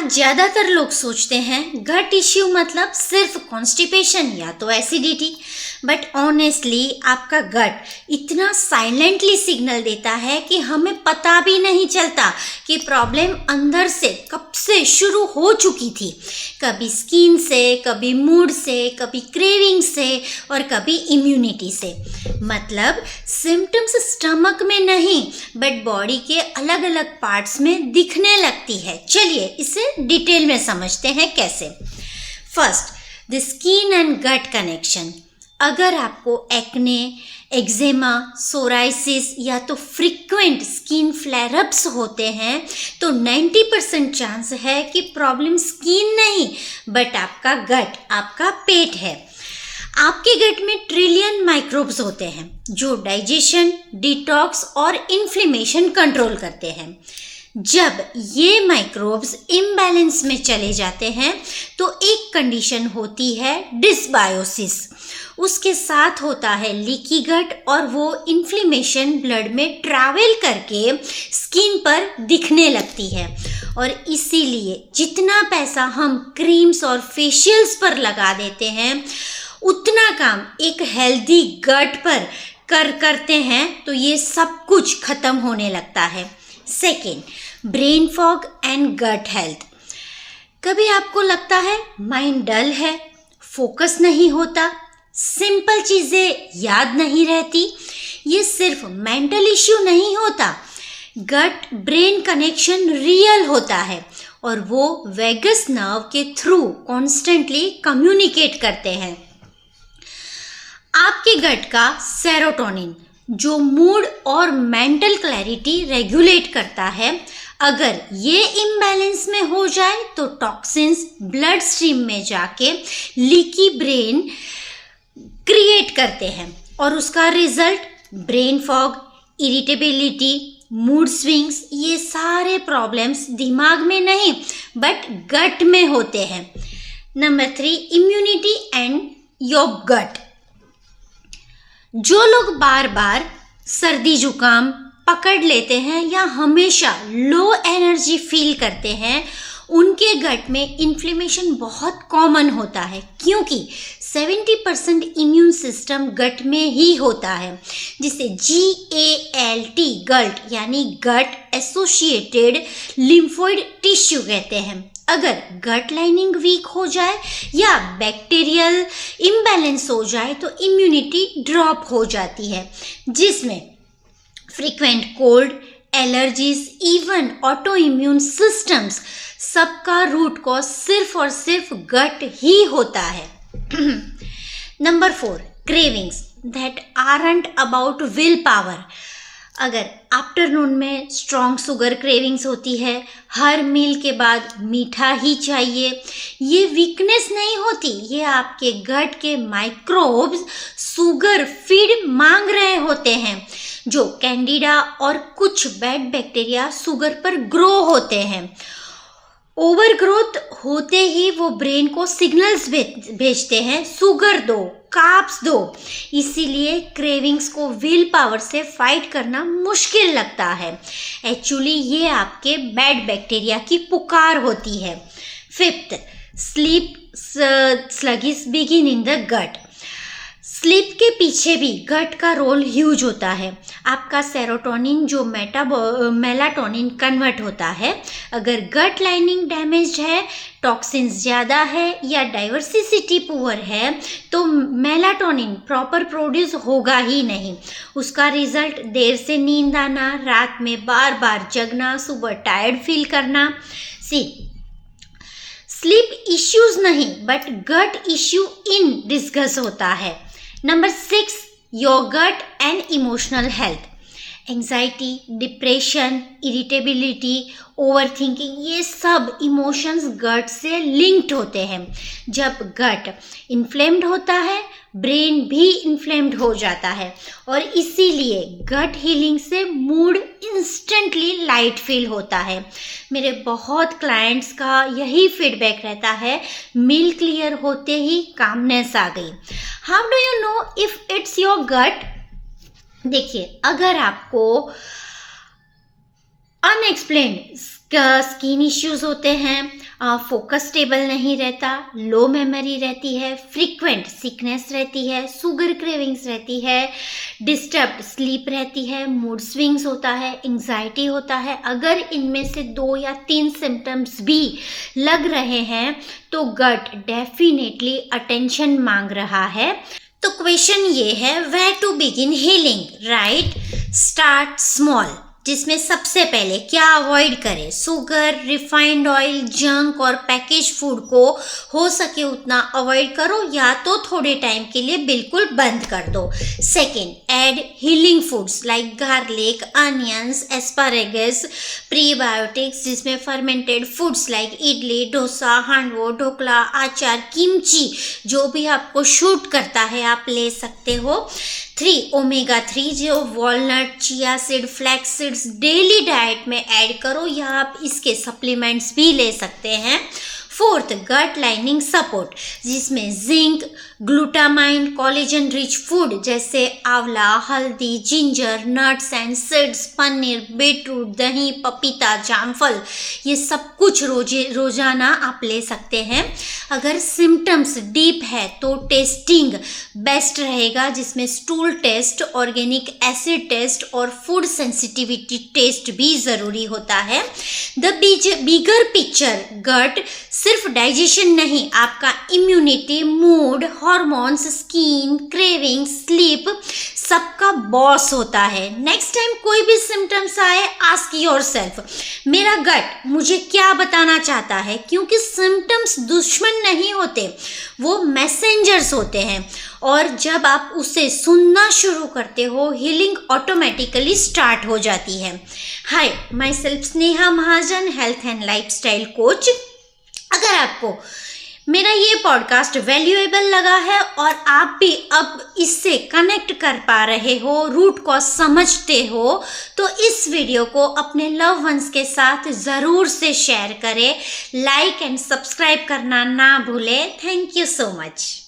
आज ज़्यादातर लोग सोचते हैं गट इश्यू मतलब सिर्फ कॉन्स्टिपेशन या तो एसिडिटी, बट ऑनेस्टली आपका गट इतना साइलेंटली सिग्नल देता है कि हमें पता भी नहीं चलता कि प्रॉब्लम अंदर से कब से शुरू हो चुकी थी। कभी स्किन से, कभी मूड से, कभी क्रेविंग से और कभी इम्यूनिटी से। मतलब सिम्टम्स स्टमक में नहीं बट बॉडी के अलग अलग पार्ट्स में दिखने लगती है। चलिए इसे डिटेल में समझते हैं कैसे। First, the skin and gut connection. अगर आपको एक्ने, एक्जेमा, सोराइसिस या तो फ्रीक्वेंट स्किन फ्लेयरअप्स होते हैं तो 90% चांस है कि प्रॉब्लम स्किन नहीं बट आपका गट, आपका पेट है। आपके गट में ट्रिलियन माइक्रोब्स होते हैं जो डाइजेशन, डिटॉक्स और इन्फ्लेमेशन कंट्रोल करते हैं। जब ये माइक्रोब्स इम्बैलेंस में चले जाते हैं तो एक कंडीशन होती है डिसबायोसिस। उसके साथ होता है लीकी गट और वो इन्फ्लेमेशन ब्लड में ट्रैवल करके स्किन पर दिखने लगती है। और इसीलिए जितना पैसा हम क्रीम्स और फेशियल्स पर लगा देते हैं उतना काम एक हेल्दी गट पर करते हैं तो ये सब कुछ खत्म होने लगता है। Second, brain fog and gut health. कभी आपको लगता है माइंड डल है, फोकस नहीं होता, सिंपल चीज़ें याद नहीं रहती। ये सिर्फ मेंटल इश्यू नहीं होता, गट ब्रेन कनेक्शन रियल होता है और वो वेगस नर्व के थ्रू कॉन्स्टेंटली कम्युनिकेट करते हैं। आपके गट का सेरोटोनिन जो मूड और मेंटल क्लैरिटी रेगुलेट करता है, अगर ये इम्बैलेंस में हो जाए तो टॉक्सिन्स ब्लड स्ट्रीम में जाके लीकी ब्रेन क्रिएट करते हैं और उसका result brain fog, irritability, mood swings, ये सारे प्रॉब्लम्स दिमाग में नहीं बट गट में होते हैं। Number 3, immunity and your gut. जो लोग बार बार सर्दी जुकाम पकड़ लेते हैं या हमेशा लो एनर्जी फील करते हैं उनके गट में इन्फ्लेमेशन बहुत कॉमन होता है क्योंकि 70% इम्यून सिस्टम गट में ही होता है जिसे GALT गल्ट यानी गट एसोसिएटेड लिम्फोइड टिश्यू कहते हैं। अगर गट लाइनिंग वीक हो जाए या बैक्टीरियल इम्बैलेंस हो जाए तो इम्यूनिटी ड्रॉप हो जाती है जिसमें frequent cold, allergies, even auto immune systems, सबका रूट कॉज सिर्फ और सिर्फ गट ही होता है। Number 4, cravings that aren't about will power. अगर आफ्टरनून में स्ट्रॉन्ग शुगर क्रेविंग्स होती है, हर मील के बाद मीठा ही चाहिए, ये वीकनेस नहीं होती, ये आपके गट के माइक्रोब्स शुगर फीड मांग रहे होते हैं जो कैंडिडा और कुछ बैड बैक्टीरिया शुगर पर ग्रो होते हैं। ओवर ग्रोथ होते ही वो ब्रेन को सिग्नल्स भेजते हैं, शुगर दो, कार्ब्स दो। इसीलिए क्रेविंग्स को विल पावर से फाइट करना मुश्किल लगता है। एक्चुअली ये आपके बैड बैक्टीरिया की पुकार होती है। 5th, sleep sluggish begin in the gut. Sleep के पीछे भी गट का रोल ह्यूज होता है। आपका सेरोटोनिन जो मेलाटोनिन कन्वर्ट होता है, अगर गट लाइनिंग डैमेज्ड है, टॉक्सिन्स ज़्यादा है या डाइवर्सिटी पुअर है तो मेलाटोनिन प्रॉपर प्रोड्यूस होगा ही नहीं। उसका रिजल्ट देर से नींद आना, रात में बार बार जगना, सुबह टायर्ड फील करना। स्लीप इश्यूज नहीं बट गट इश्यू इन डिस्कस होता है। Number 6, your gut and emotional health. Anxiety, depression, irritability, overthinking, ये सब इमोशंस गट से लिंक्ड होते हैं। जब गट इन्फ्लेम्ड होता है ब्रेन भी इन्फ्लेम्ड हो जाता है और इसीलिए गट हीलिंग से मूड इंस्टेंटली लाइट फील होता है। मेरे बहुत क्लाइंट्स का यही फीडबैक रहता है, मील क्लियर होते ही कामनेस आ गई। How do you know if it's your gut? देखिए, अगर आपको अनएक्सप्लेन्ड स्किन इश्यूज होते हैं, फोकस स्टेबल नहीं रहता, लो मेमोरी रहती है, फ्रीक्वेंट सिकनेस रहती है, शुगर क्रेविंग्स रहती है, डिस्टर्ब्ड स्लीप रहती है, मूड स्विंग्स होता है, एंजाइटी होता है। अगर इनमें से 2 या 3 सिम्टम्स भी लग रहे हैं तो गट डेफिनेटली अटेंशन मांग रहा है। तो क्वेश्चन ये है, where to begin healing, right? Start small, जिसमें सबसे पहले क्या अवॉइड करें? शुगर, रिफाइंड ऑयल, जंक और पैकेज फूड को हो सके उतना अवॉइड करो या तो थोड़े टाइम के लिए बिल्कुल बंद कर दो। Second, add healing foods like garlic, onions, asparagus, prebiotics जिसमें fermented foods like idli, dosa, handvo, dhokla, आचार, किमची जो भी आपको शूट करता है आप ले सकते हो। 3, ओमेगा 3 जो walnut, chia seed, flax seeds daily diet में ऐड करो या आप इसके सप्लीमेंट्स भी ले सकते हैं। 4th, गट लाइनिंग सपोर्ट जिसमें zinc, glutamine, collagen rich food जैसे आंवला, हल्दी, ginger, nuts and seeds, paneer, beetroot, दही, पपीता, जामफल, ये सब कुछ रोजाना आप ले सकते हैं। अगर सिम्टम्स डीप है तो टेस्टिंग बेस्ट रहेगा जिसमें stool test, organic acid test और फूड सेंसिटिविटी टेस्ट भी ज़रूरी होता है। द बिगर पिक्चर, गट सिर्फ डाइजेशन नहीं, आपका immunity, mood, hormones, skin, craving, sleep सबका बॉस होता है। नेक्स्ट टाइम कोई भी सिम्टम्स आए, आस्क योरसेल्फ, मेरा गट मुझे क्या बताना चाहता है? क्योंकि सिम्टम्स दुश्मन नहीं होते, वो मैसेंजर्स होते हैं और जब आप उसे सुनना शुरू करते हो हीलिंग ऑटोमेटिकली स्टार्ट हो जाती है। Hi, myself Sneha Mahajan, health and lifestyle coach. अगर आपको मेरा ये पॉडकास्ट वैल्यूएबल लगा है और आप भी अब इससे कनेक्ट कर पा रहे हो, रूट कॉज समझते हो, तो इस वीडियो को अपने लव वंस के साथ ज़रूर से शेयर करें, लाइक एंड सब्सक्राइब करना ना भूलें। Thank you so much.